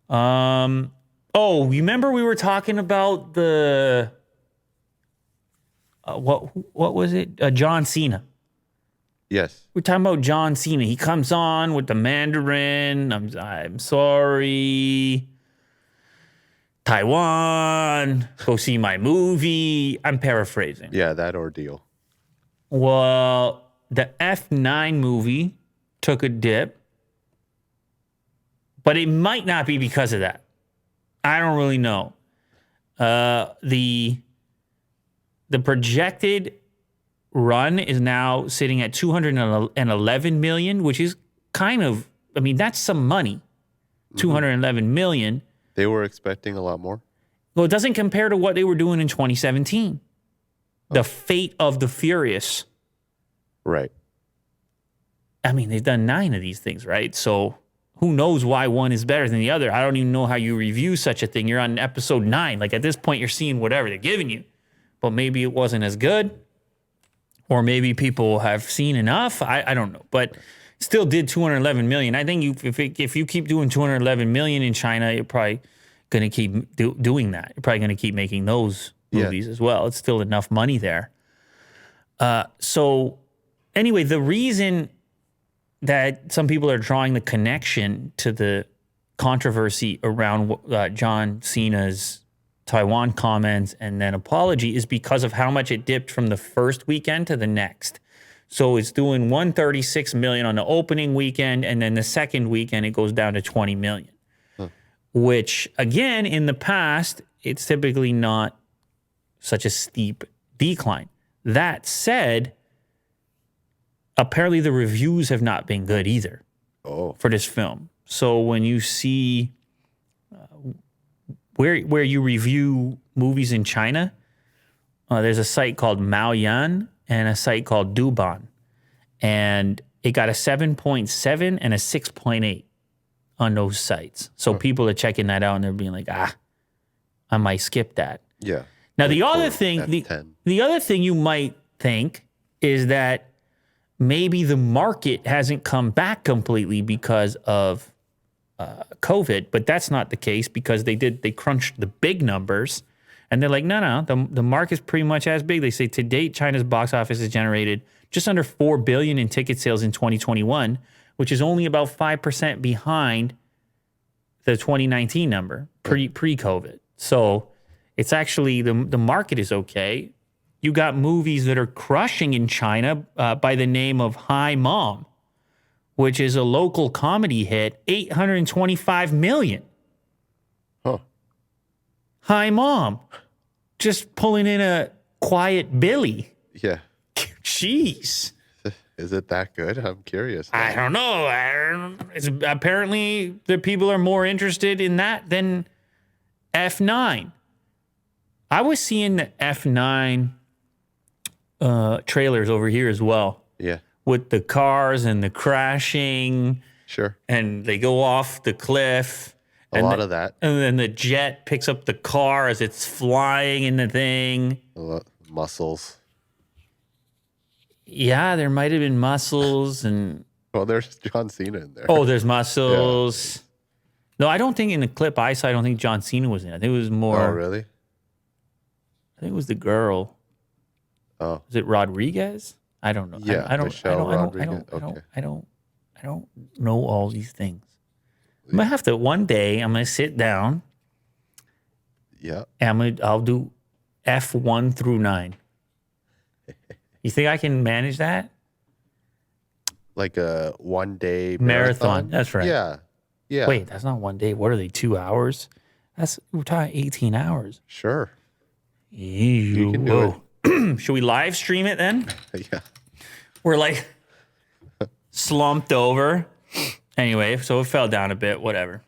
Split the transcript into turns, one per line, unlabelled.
Oh, you remember we were talking about the what was it? John Cena.
Yes.
We're talking about John Cena. He comes on with the Mandarin. I'm sorry. Taiwan. Go see my movie. I'm paraphrasing.
Yeah, that ordeal.
Well, the F9 movie took a dip, but it might not be because of that. I don't really know. The projected run is now sitting at 211 million, which is kind of, I mean, that's some money. 211 million.
They were expecting a lot more.
Well, it doesn't compare to what they were doing in 2017. The Fate of the Furious.
Right.
I mean, they've done 9 of these things, right? So who knows why one is better than the other? I don't even know how you review such a thing. You're on episode 9. Like at this point, you're seeing whatever they're giving you. But maybe it wasn't as good. Or maybe people have seen enough. I don't know. But still did 211 million. I think if you keep doing 211 million in China, you're probably going to keep doing that. You're probably going to keep making those movies as well. It's still enough money there. So anyway, the reason that some people are drawing the connection to the controversy around John Cena's Taiwan comments and then apology is because of how much it dipped from the first weekend to the next. So it's doing 136 million on the opening weekend, and then the second weekend it goes down to 20 million. Which, again, in the past, it's typically not such a steep decline. That said, apparently the reviews have not been good either for this film. So when you see where you review movies in China, there's a site called Maoyan and a site called Douban. And it got a 7.7 and a 6.8 on those sites. So people are checking that out and they're being like, I might skip that.
Yeah.
Now, the other thing you might think is that maybe the market hasn't come back completely because of COVID, but that's not the case because they crunched the big numbers and they're like, no, the market's pretty much as big. They say to date, China's box office has generated just under 4 billion in ticket sales in 2021, which is only about 5% behind the 2019 number pre-COVID. So it's actually the market is okay. You got movies that are crushing in China by the name of Hi Mom, which is a local comedy hit, 825 million.
Huh.
Hi Mom, just pulling in a Quiet Billy.
Yeah.
Jeez.
Is it that good? I'm curious.
I don't know. It's apparently the people are more interested in that than F9. I was seeing the F9 trailers over here as well.
Yeah.
With the cars and the crashing.
Sure.
And they go off the cliff.
A lot of that.
And then the jet picks up the car as it's flying in the thing.
Muscles.
Yeah, there might have been muscles and...
Well, there's John Cena in there.
Oh, there's muscles. Yeah. No, I don't think in the clip I saw, I don't think John Cena was in it. I think it was more...
Oh, really?
I think it was the girl.
Oh.
Is it Rodriguez? I don't know.
Yeah,
I don't know all these things. I'm gonna have to one day. I'm gonna sit down.
Yeah.
And I'll do F1 through 9. You think I can manage that?
Like a 1 day
marathon? That's right.
Yeah. Yeah.
Wait, that's not 1 day. What are they? 2 hours? We're talking 18 hours.
Sure.
You
can do
it. Should we live stream it then?
Yeah.
We're like slumped over. Anyway, so it fell down a bit, whatever.